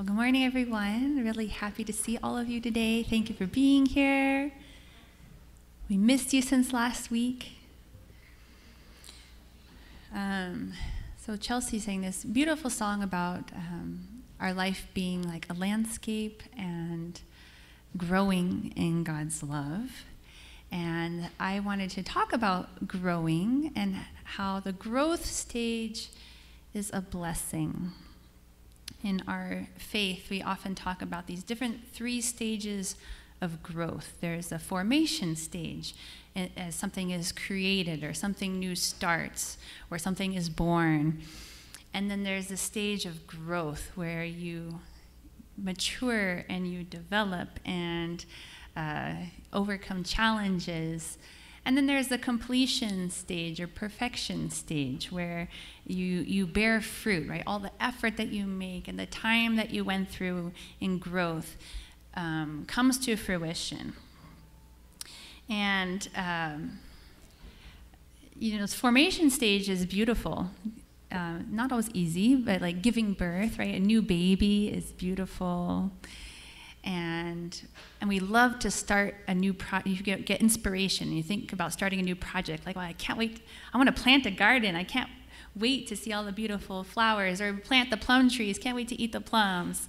Well, good morning, everyone. Really happy to see all of you today. Thank you for being here. We missed you since last week. So Chelsea sang this beautiful song about our life being like a landscape and growing in God's love. And I wanted to talk about growing and how the growth stage is a blessing. In our faith, we often talk about these different 3 stages of growth. There's a formation stage, as something is created or something new starts or something is born. And then there's a stage of growth where you mature and you develop and overcome challenges. And then there's the completion stage or perfection stage where you bear fruit, right? All the effort that you make and the time that you went through in growth comes to fruition. And, this formation stage is beautiful. Not always easy, but like giving birth, right? A new baby is beautiful. And we love to start a new project. You get inspiration. You think about starting a new project. Like, well, I can't wait. I want to plant a garden. I can't wait to see all the beautiful flowers. Or plant the plum trees. Can't wait to eat the plums.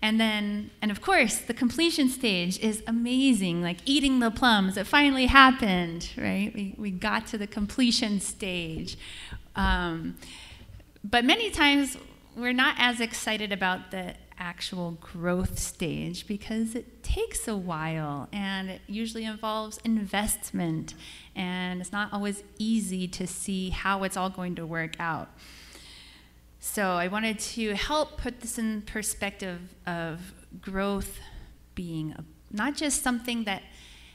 And of course, the completion stage is amazing. Like eating the plums. It finally happened, right? We got to the completion stage. But many times, we're not as excited about the actual growth stage because it takes a while and it usually involves investment and it's not always easy to see how it's all going to work out. So I wanted to help put this in perspective of growth being not just something that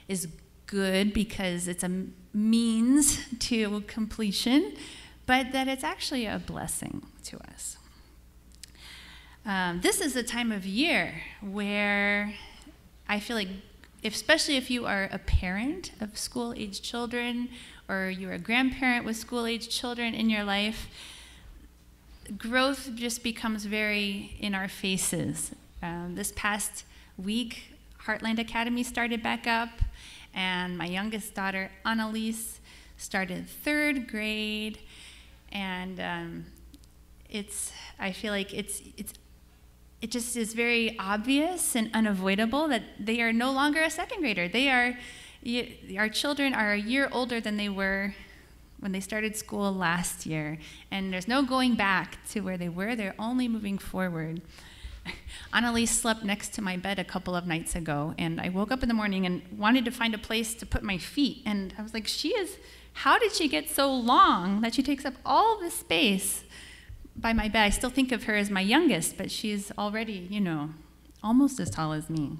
is good because it's a means to completion, but that it's actually a blessing to us. This is a time of year where I feel like, especially if you are a parent of school-age children or you're a grandparent with school-age children in your life, growth just becomes very in our faces. This past week, Heartland Academy started back up, and my youngest daughter, Annalise, started 3rd grade, and I feel like it just is very obvious and unavoidable that they are no longer a 2nd grader. Our children are a year older than they were when they started school last year. And there's no going back to where they were. They're only moving forward. Annalise slept next to my bed a couple of nights ago. And I woke up in the morning and wanted to find a place to put my feet. And I was like, how did she get so long that she takes up all this space by my bed? I still think of her as my youngest, but she's already, almost as tall as me.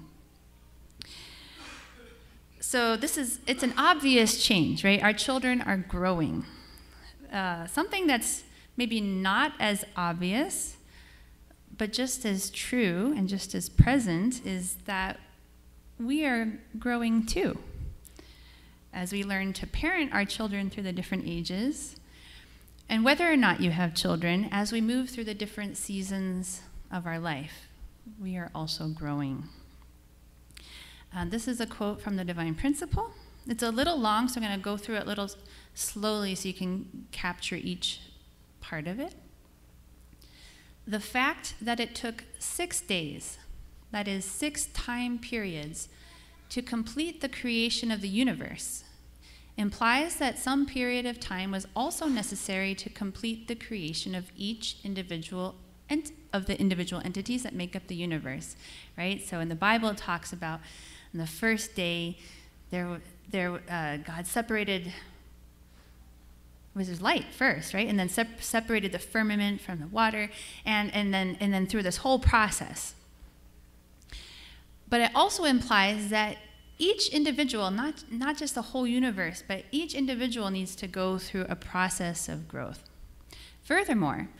So it's an obvious change, right? Our children are growing. Something that's maybe not as obvious, but just as true and just as present is that we are growing too. As we learn to parent our children through the different ages, and whether or not you have children, as we move through the different seasons of our life, we are also growing. This is a quote from the Divine Principle. It's a little long, so I'm going to go through it a little slowly so you can capture each part of it. The fact that it took 6 days, that is 6 time periods, to complete the creation of the universe implies that some period of time was also necessary to complete the creation of each individual of the individual entities that make up the universe, right? So in the Bible, it talks about on the first day, God separated. Was light first, right? And then separated the firmament from the water, and then through this whole process. But it also implies that each individual, not just the whole universe, but each individual needs to go through a process of growth. Furthermore,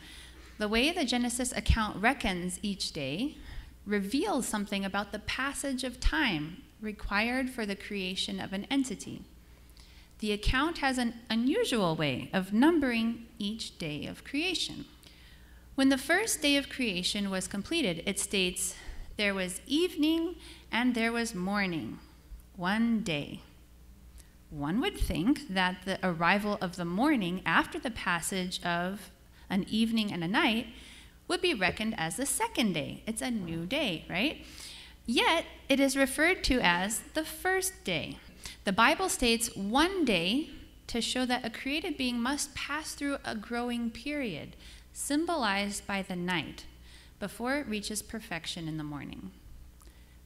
the way the Genesis account reckons each day reveals something about the passage of time required for the creation of an entity. The account has an unusual way of numbering each day of creation. When the first day of creation was completed, it states, there was evening and there was morning, one day. One would think that the arrival of the morning after the passage of an evening and a night would be reckoned as the second day. It's a new day, right? Yet, it is referred to as the first day. The Bible states one day to show that a created being must pass through a growing period, symbolized by the night, before it reaches perfection in the morning.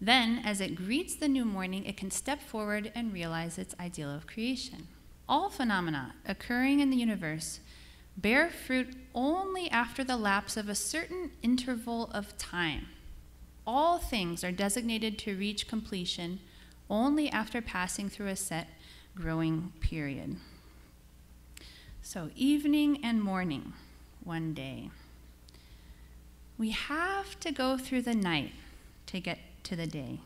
Then, as it greets the new morning, it can step forward and realize its ideal of creation. All phenomena occurring in the universe bear fruit only after the lapse of a certain interval of time. All things are designated to reach completion only after passing through a set growing period. So, evening and morning, one day. We have to go through the night to get to the day,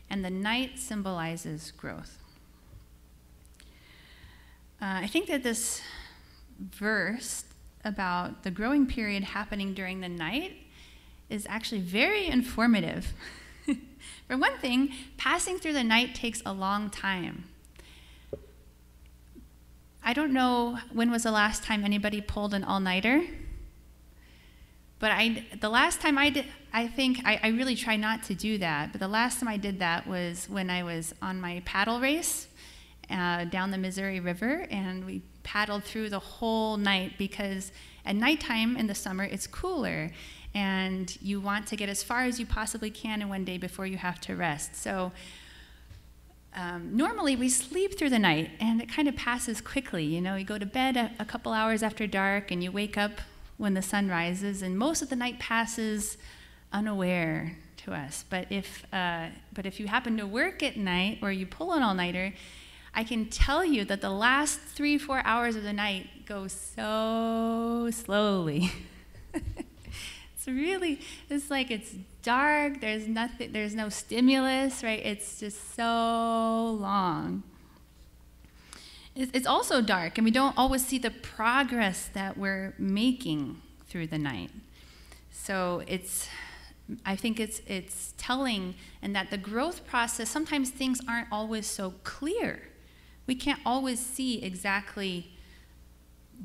and the night symbolizes growth. I think that this verse about the growing period happening during the night is actually very informative. For one thing, passing through the night takes a long time. I don't know when was the last time anybody pulled an all-nighter, but the last time I did, I really try not to do that, but the last time I did that was when I was on my paddle race down the Missouri River, and we paddled through the whole night because at nighttime in the summer it's cooler, and you want to get as far as you possibly can in one day before you have to rest. So normally we sleep through the night, and it kind of passes quickly. You know, you go to bed a couple hours after dark, and you wake up when the sun rises, and most of the night passes unaware to us. But if you happen to work at night or you pull an all-nighter, I can tell you that the last 3-4 hours of the night go so slowly. It's like it's dark, there's no stimulus, right? It's just so long. It's also dark, and we don't always see the progress that we're making through the night. So I think it's telling, and that the growth process, sometimes things aren't always so clear. We can't always see exactly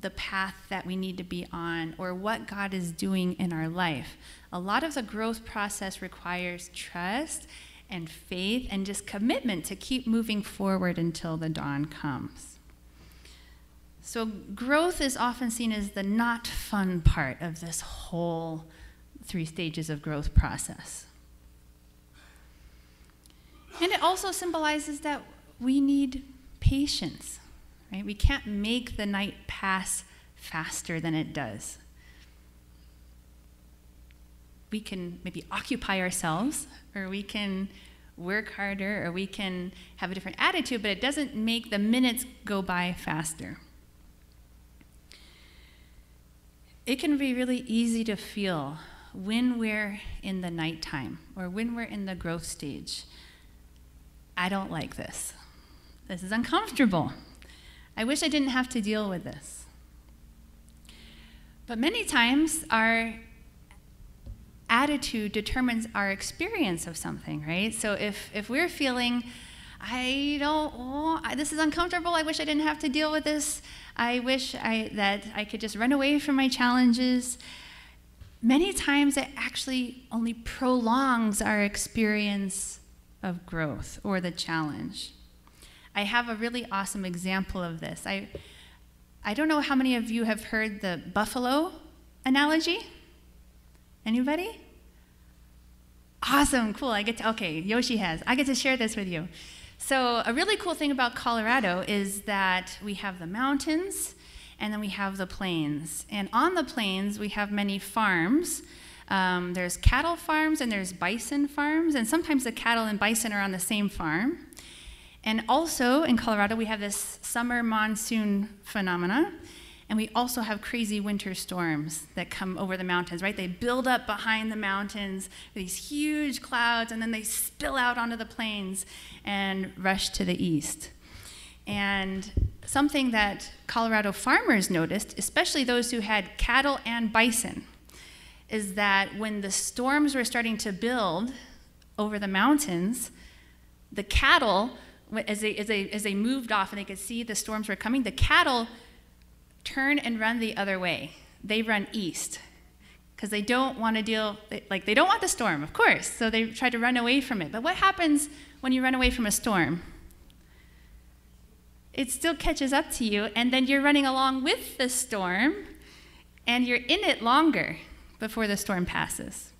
the path that we need to be on or what God is doing in our life. A lot of the growth process requires trust and faith and just commitment to keep moving forward until the dawn comes. So growth is often seen as the not fun part of this whole 3 stages of growth process. And it also symbolizes that we need patience, right? We can't make the night pass faster than it does. We can maybe occupy ourselves, or we can work harder, or we can have a different attitude, but it doesn't make the minutes go by faster. It can be really easy to feel when we're in the nighttime or when we're in the growth stage, I don't like this. This is uncomfortable. I wish I didn't have to deal with this. But many times our attitude determines our experience of something, right? So if we're feeling, this is uncomfortable, I wish I didn't have to deal with this, I wish that I could just run away from my challenges, many times it actually only prolongs our experience of growth or the challenge. I have a really awesome example of this. I don't know how many of you have heard the buffalo analogy? Anybody? Awesome, cool. Okay, Yoshi has. I get to share this with you. So a really cool thing about Colorado is that we have the mountains and then we have the plains. And on the plains, we have many farms. There's cattle farms and there's bison farms, and sometimes the cattle and bison are on the same farm. And also in Colorado, we have this summer monsoon phenomena, and we also have crazy winter storms that come over the mountains, right? They build up behind the mountains, these huge clouds, and then they spill out onto the plains and rush to the east. And something that Colorado farmers noticed, especially those who had cattle and bison, is that when the storms were starting to build over the mountains, the cattle, as they moved off and they could see the storms were coming, the cattle turn and run the other way. They run east because they don't want to they don't want the storm, of course, so they try to run away from it. But what happens when you run away from a storm? It still catches up to you, and then you're running along with the storm, and you're in it longer before the storm passes.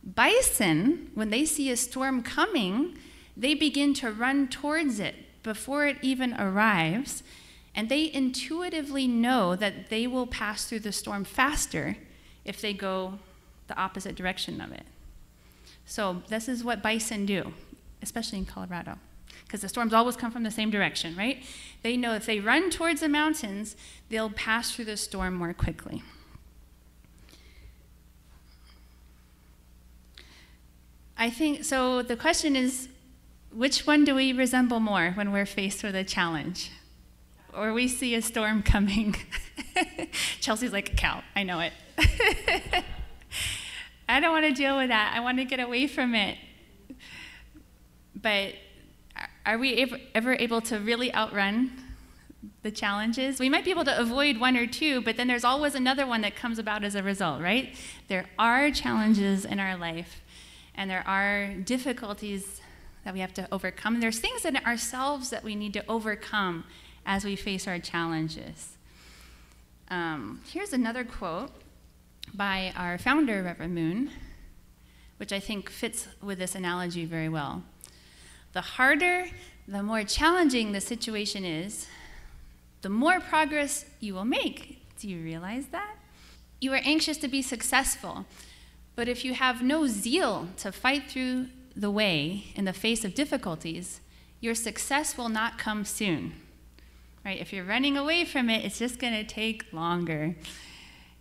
Bison, when they see a storm coming, they begin to run towards it before it even arrives, and they intuitively know that they will pass through the storm faster if they go the opposite direction of it. So this is what bison do, especially in Colorado, because the storms always come from the same direction, right? They know if they run towards the mountains, they'll pass through the storm more quickly. I think, so the question is, which one do we resemble more when we're faced with a challenge? Or we see a storm coming? Chelsea's like a cow, I know it. I don't want to deal with that. I want to get away from it. But are we ever able to really outrun the challenges? We might be able to avoid one or two, but then there's always another one that comes about as a result, right? There are challenges in our life, and there are difficulties that we have to overcome. There's things in ourselves that we need to overcome as we face our challenges. Here's another quote by our founder, Reverend Moon, which I think fits with this analogy very well. The harder, the more challenging the situation is, the more progress you will make. Do you realize that? You are anxious to be successful, but if you have no zeal to fight through the way in the face of difficulties, your success will not come soon. Right? If you're running away from it, it's just going to take longer.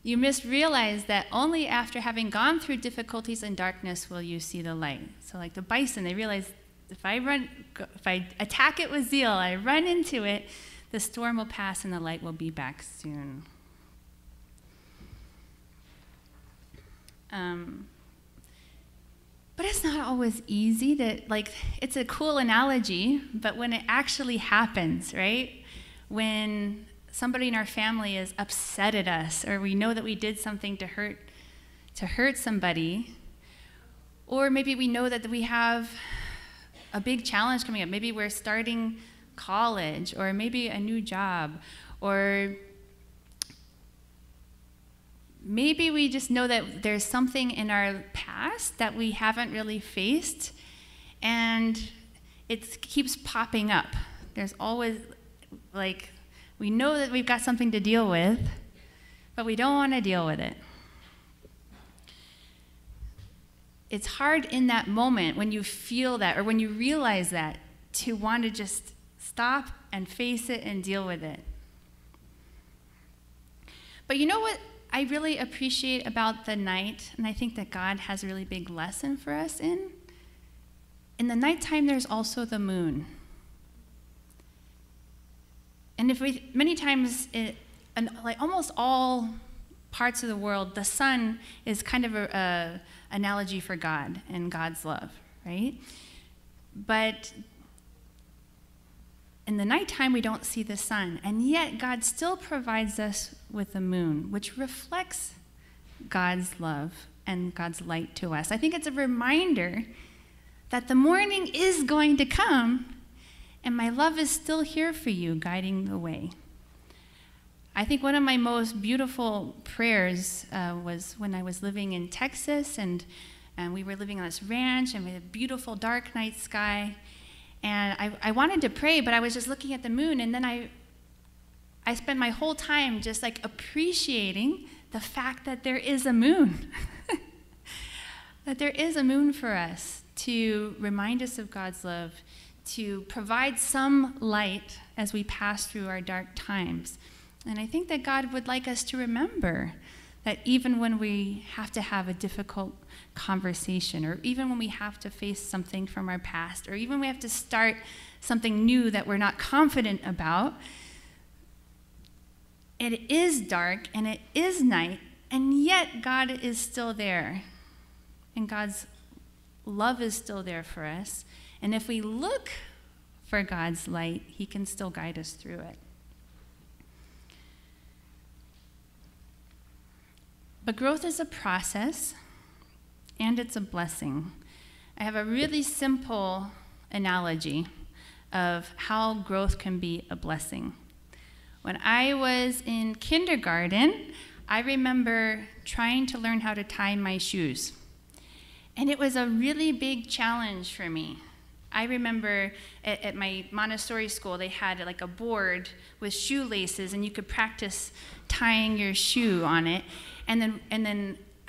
You must realize that only after having gone through difficulties and darkness will you see the light. So like the bison, they realize if I attack it with zeal, I run into it, the storm will pass and the light will be back soon. But it's not always easy to, it's a cool analogy, but when it actually happens, right? When somebody in our family is upset at us, or we know that we did something to hurt somebody, or maybe we know that we have a big challenge coming up. Maybe we're starting college, or maybe a new job, or maybe we just know that there's something in our past that we haven't really faced, and it keeps popping up. There's always, we know that we've got something to deal with, but we don't want to deal with it. It's hard in that moment when you feel that, or when you realize that, to want to just stop and face it and deal with it. But you know what I really appreciate about the night, and I think that God has a really big lesson for us in? In the nighttime, there's also the moon. And many times, almost all parts of the world, the sun is kind of an analogy for God and God's love, right? But in the nighttime, we don't see the sun, and yet God still provides us with the moon, which reflects God's love and God's light to us. I think it's a reminder that the morning is going to come, and my love is still here for you, guiding the way. I think one of my most beautiful prayers was when I was living in Texas, and we were living on this ranch, and we had a beautiful dark night sky. And I wanted to pray, but I was just looking at the moon, and then I spent my whole time just appreciating the fact that there is a moon. That there is a moon for us to remind us of God's love, to provide some light as we pass through our dark times. And I think that God would like us to remember that even when we have to have a difficult conversation, or even when we have to face something from our past, or even when we have to start something new that we're not confident about, it is dark and it is night, And yet God is still there. And God's love is still there for us. And if we look for God's light, he can still guide us through it. But growth is a process, and it's a blessing. I have a really simple analogy of how growth can be a blessing. When I was in kindergarten, I remember trying to learn how to tie my shoes. And it was a really big challenge for me. I remember at my Montessori school, they had like a board with shoelaces, and you could practice tying your shoe on it. And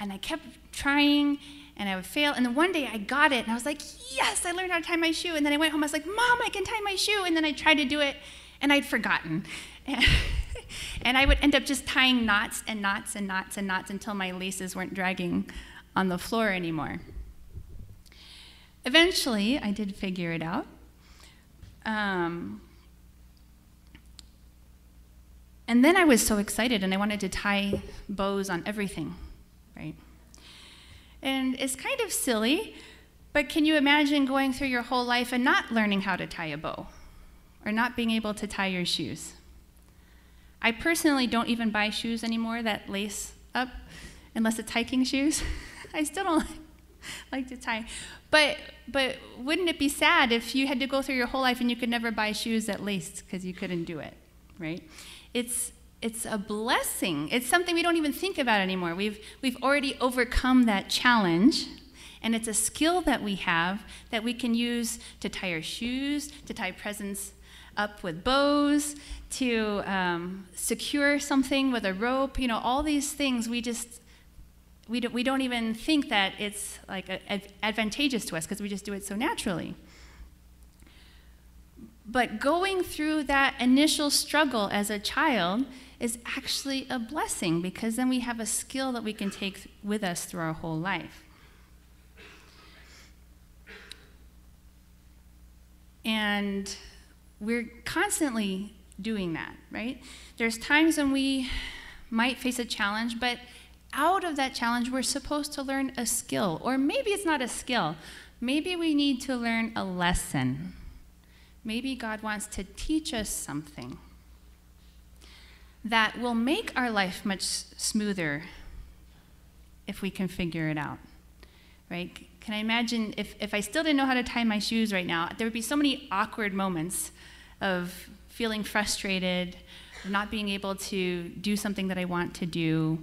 I kept trying, and I would fail. And then one day I got it, and I was like, yes, I learned how to tie my shoe. And then I went home, I was like, Mom, I can tie my shoe. And then I tried to do it, and I'd forgotten. And I would end up just tying knots and knots and knots and knots until my laces weren't dragging on the floor anymore. Eventually, I did figure it out. And then I was so excited, and I wanted to tie bows on everything, right? And it's kind of silly, but can you imagine going through your whole life and not learning how to tie a bow, or not being able to tie your shoes? I personally don't even buy shoes anymore that lace up, unless it's hiking shoes. I still don't like to tie. But wouldn't it be sad if you had to go through your whole life and you could never buy shoes that laced because you couldn't do it, right? It's a blessing. It's something we don't even think about anymore. We've already overcome that challenge, and it's a skill that we have that we can use to tie our shoes, to tie presents up with bows, to secure something with a rope. You know, all these things we don't even think that it's like advantageous to us because we just do it so naturally. But going through that initial struggle as a child is actually a blessing, because then we have a skill that we can take with us through our whole life. And we're constantly doing that, right? There's times when we might face a challenge, but out of that challenge, we're supposed to learn a skill. Or maybe it's not a skill. Maybe we need to learn a lesson. Maybe God wants to teach us something that will make our life much smoother if we can figure it out, right? Can I imagine if I still didn't know how to tie my shoes right now, there would be so many awkward moments of feeling frustrated, of not being able to do something that I want to do,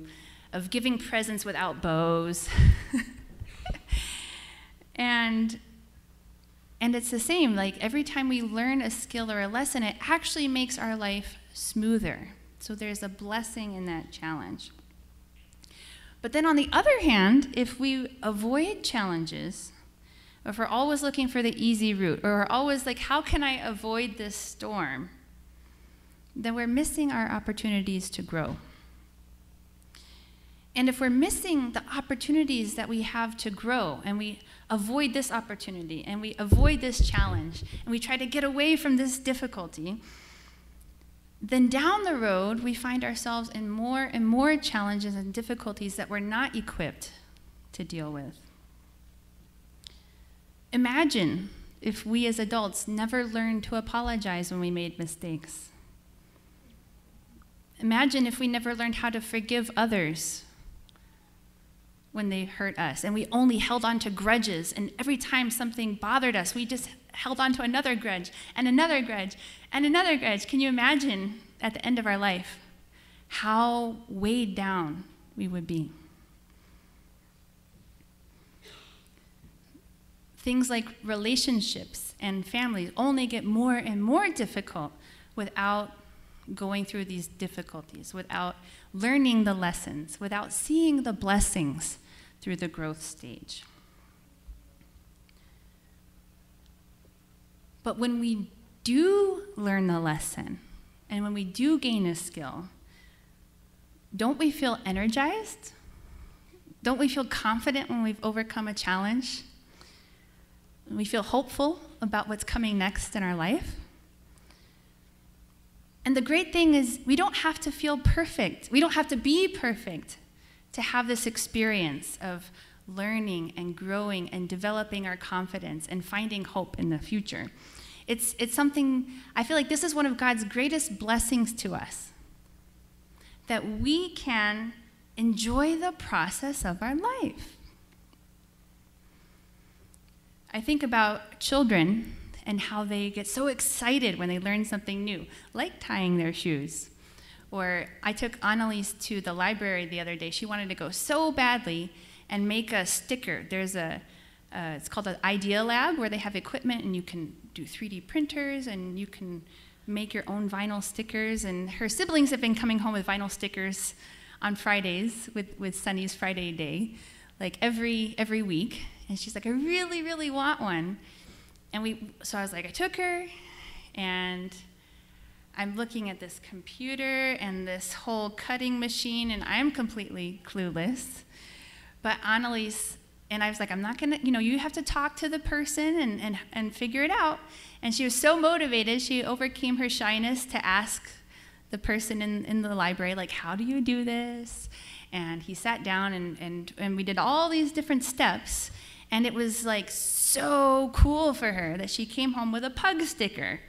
of giving presents without bows. And it's the same, like every time we learn a skill or a lesson, it actually makes our life smoother. So there's a blessing in that challenge. But then on the other hand, if we avoid challenges, or if we're always looking for the easy route, or we're always like, how can I avoid this storm? Then we're missing our opportunities to grow. And if we're missing the opportunities that we have to grow, and we avoid this opportunity, and we avoid this challenge, and we try to get away from this difficulty, then down the road, we find ourselves in more and more challenges and difficulties that we're not equipped to deal with. Imagine if we as adults never learned to apologize when we made mistakes. Imagine if we never learned how to forgive others when they hurt us, and we only held on to grudges, and every time something bothered us, we just held on to another grudge, and another grudge, and another grudge. Can you imagine at the end of our life how weighed down we would be? Things like relationships and families only get more and more difficult without going through these difficulties, without learning the lessons, without seeing the blessings through the growth stage. But when we do learn the lesson, and when we do gain a skill, don't we feel energized? Don't we feel confident when we've overcome a challenge? We feel hopeful about what's coming next in our life? And the great thing is we don't have to feel perfect. We don't have to be perfect to have this experience of learning and growing and developing our confidence and finding hope in the future. It's something, I feel like this is one of God's greatest blessings to us, that we can enjoy the process of our life. I think about children and how they get so excited when they learn something new, like tying their shoes. Or I took Annalise to the library the other day. She wanted to go so badly and make a sticker. There's it's called an Idea Lab, where they have equipment and you can do 3D printers and you can make your own vinyl stickers. And her siblings have been coming home with vinyl stickers on Fridays with Sunny's Friday Day, like every week. And she's like, I really, really want one. So I was like, I took her, and I'm looking at this computer and this whole cutting machine, and I'm completely clueless. But Annalise, and I was like, I'm not gonna, you have to talk to the person and figure it out. And she was so motivated, she overcame her shyness to ask the person in the library, like, how do you do this? And he sat down and we did all these different steps. And it was like so cool for her that she came home with a pug sticker.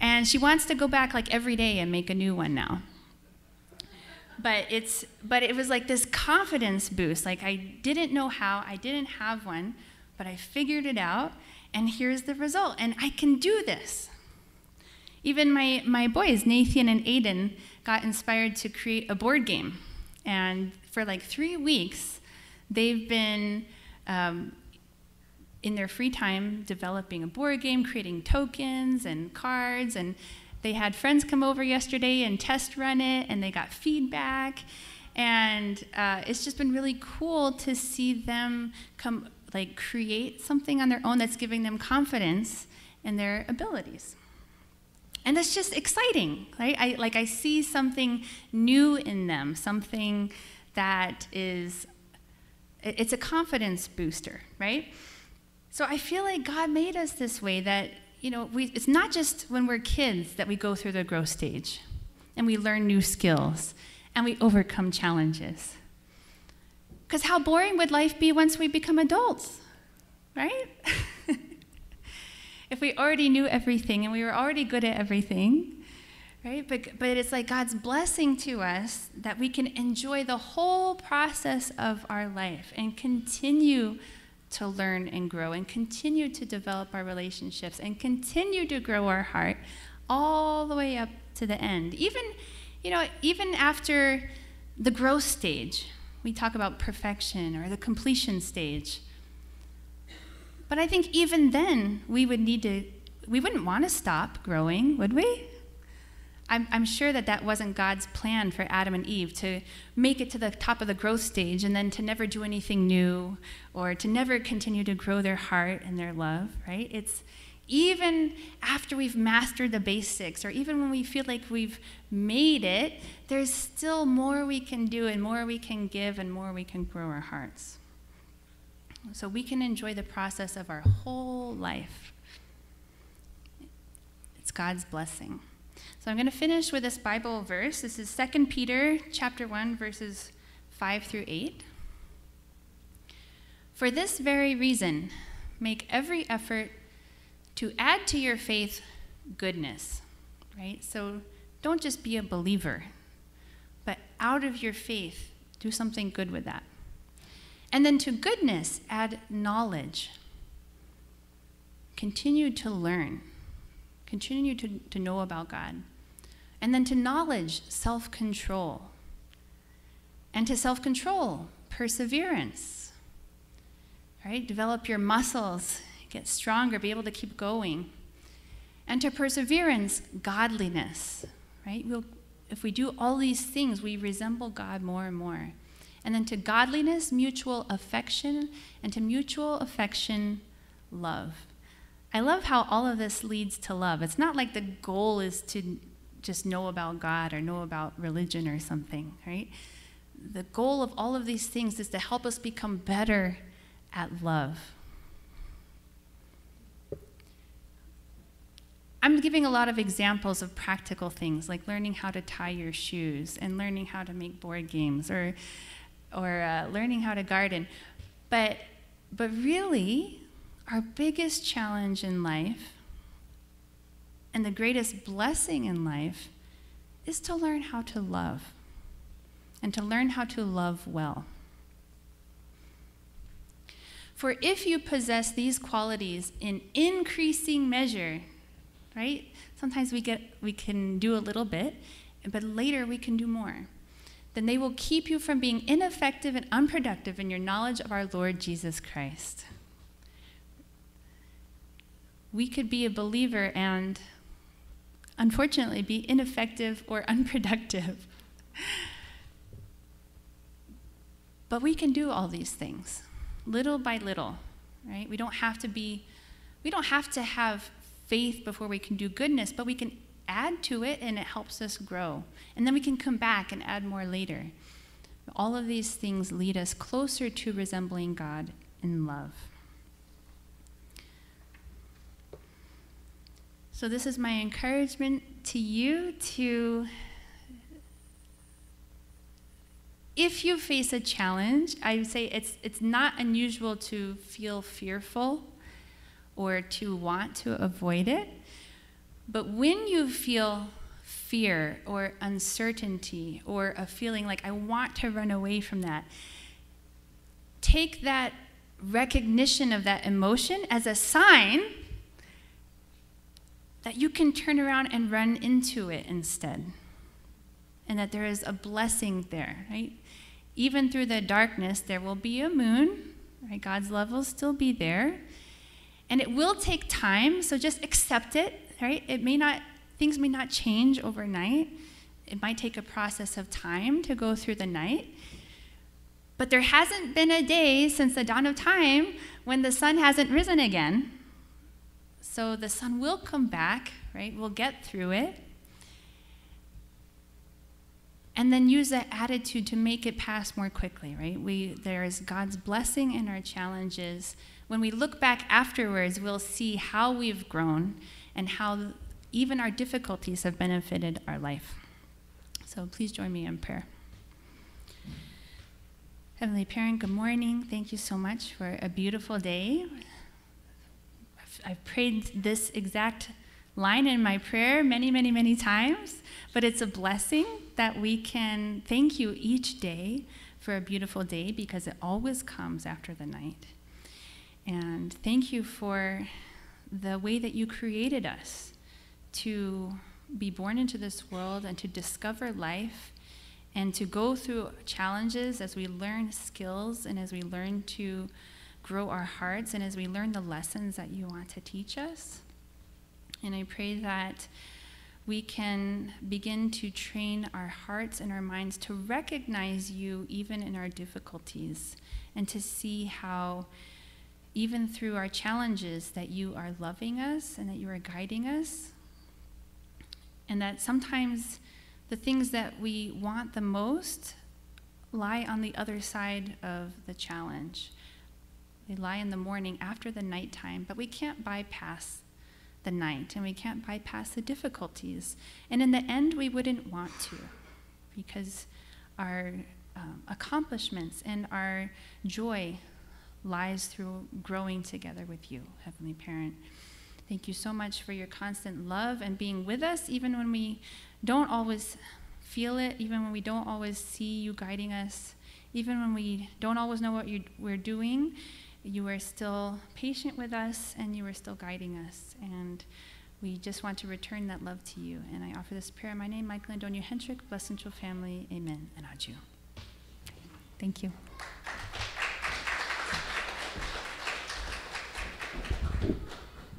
And she wants to go back like every day and make a new one now. But it was like this confidence boost. Like, I didn't know how, I didn't have one, but I figured it out, and here's the result. And I can do this. Even my boys, Nathan and Aiden, got inspired to create a board game. And for like 3 weeks, they've been in their free time developing a board game, creating tokens and cards, and they had friends come over yesterday and test run it, and they got feedback, and it's just been really cool to see them create something on their own that's giving them confidence in their abilities. And that's just exciting, right? I see something new in them, something that it's a confidence booster, right? So I feel like God made us this way that, it's not just when we're kids that we go through the growth stage and we learn new skills and we overcome challenges. Because how boring would life be once we become adults, right? If we already knew everything and we were already good at everything, right? But it's like God's blessing to us that we can enjoy the whole process of our life and continue to learn and grow and continue to develop our relationships and continue to grow our heart all the way up to the end. Even after the growth stage, we talk about perfection or the completion stage. But I think even then, we wouldn't want to stop growing, would we? I'm sure that wasn't God's plan for Adam and Eve, to make it to the top of the growth stage and then to never do anything new or to never continue to grow their heart and their love, right? It's even after we've mastered the basics, or even when we feel like we've made it, there's still more we can do and more we can give and more we can grow our hearts. So we can enjoy the process of our whole life. It's God's blessing. So I'm going to finish with this Bible verse. This is 2 Peter chapter 1, verses 5 through 8. For this very reason, make every effort to add to your faith goodness, right? So don't just be a believer, but out of your faith, do something good with that. And then to goodness, add knowledge. Continue to learn. Continue to know about God. And then to knowledge, self-control. And to self-control, perseverance. Right? Develop your muscles, get stronger, be able to keep going. And to perseverance, godliness. Right? If we do all these things, we resemble God more and more. And then to godliness, mutual affection. And to mutual affection, love. I love how all of this leads to love. It's not like the goal is to just know about God or know about religion or something, right? The goal of all of these things is to help us become better at love. I'm giving a lot of examples of practical things, like learning how to tie your shoes and learning how to make board games, or or learning how to garden. But really, our biggest challenge in life and the greatest blessing in life is to learn how to love, and to learn how to love well. For if you possess these qualities in increasing measure, right? Sometimes we can do a little bit, but later we can do more. Then they will keep you from being ineffective and unproductive in your knowledge of our Lord Jesus Christ. We could be a believer and unfortunately be ineffective or unproductive. But we can do all these things, little by little, right? We don't have to have faith before we can do goodness, but we can add to it and it helps us grow. And then we can come back and add more later. All of these things lead us closer to resembling God in love. So this is my encouragement to you to, if you face a challenge, I would say it's not unusual to feel fearful or to want to avoid it. But when you feel fear or uncertainty or a feeling like I want to run away from that, take that recognition of that emotion as a sign that you can turn around and run into it instead. And that there is a blessing there, right? Even through the darkness, there will be a moon, right? God's love will still be there. And it will take time, so just accept it, right? Things may not change overnight. It might take a process of time to go through the night. But there hasn't been a day since the dawn of time when the sun hasn't risen again. So the sun will come back, right? We'll get through it. And then use that attitude to make it pass more quickly, right? There is God's blessing in our challenges. When we look back afterwards, we'll see how we've grown and how even our difficulties have benefited our life. So please join me in prayer. Heavenly Parent, good morning. Thank you so much for a beautiful day. I've prayed this exact line in my prayer many, many, many times, but it's a blessing that we can thank you each day for a beautiful day because it always comes after the night. And thank you for the way that you created us to be born into this world and to discover life and to go through challenges as we learn skills and as we learn to grow our hearts and as we learn the lessons that you want to teach us. And I pray that we can begin to train our hearts and our minds to recognize you even in our difficulties and to see how even through our challenges that you are loving us and that you are guiding us, and that sometimes the things that we want the most lie on the other side of the challenge. They lie in the morning after the nighttime, but we can't bypass the night and we can't bypass the difficulties. And in the end, we wouldn't want to, because our accomplishments and our joy lies through growing together with you, Heavenly Parent. Thank you so much for your constant love and being with us, even when we don't always feel it, even when we don't always see you guiding us, even when we don't always know what we're doing. You are still patient with us, and you are still guiding us. And we just want to return that love to you. And I offer this prayer in my name, Michael and Adonia Hentrick, blessed and true family. Amen. And adieu. Thank you.